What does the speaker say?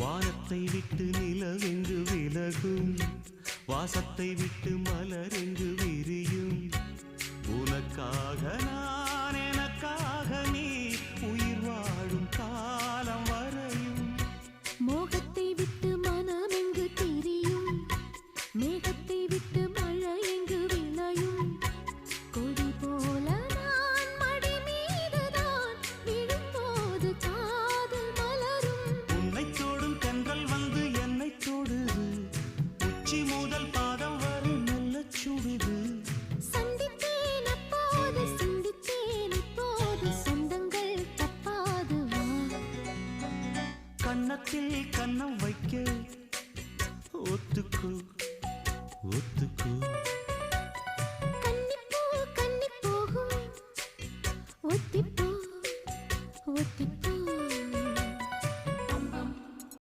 வானத்தை விட்டு நிலவெங்கு விலகும், வாசத்தை விட்டு மலரெங்கு விரியும். உனக்காக நான், எனக்காக நீ, உயிர் வாழும் காலம் வரையும். மோகத்தை விட்டு மனம் எங்கு திரியும், மேகத்தை விட்டு மழை எங்கு விளையும். கொடி போல நான் மடி மீதுதான் விழும்போது காதல் மலரும். உன்னை தோடும் தென்றல் வந்து என்னை தொடுது, உச்சி முதல் பாதம் வரை நல்ல சுடுது. சந்தித்தேன் அப்போது, சிந்தித்தேன் இப்போது, சொந்தங்கள் தப்பாது வா. கன்னத்தில் கன்னம் வைக்க ஒத்துக்கோ ஒத்துக்கோ.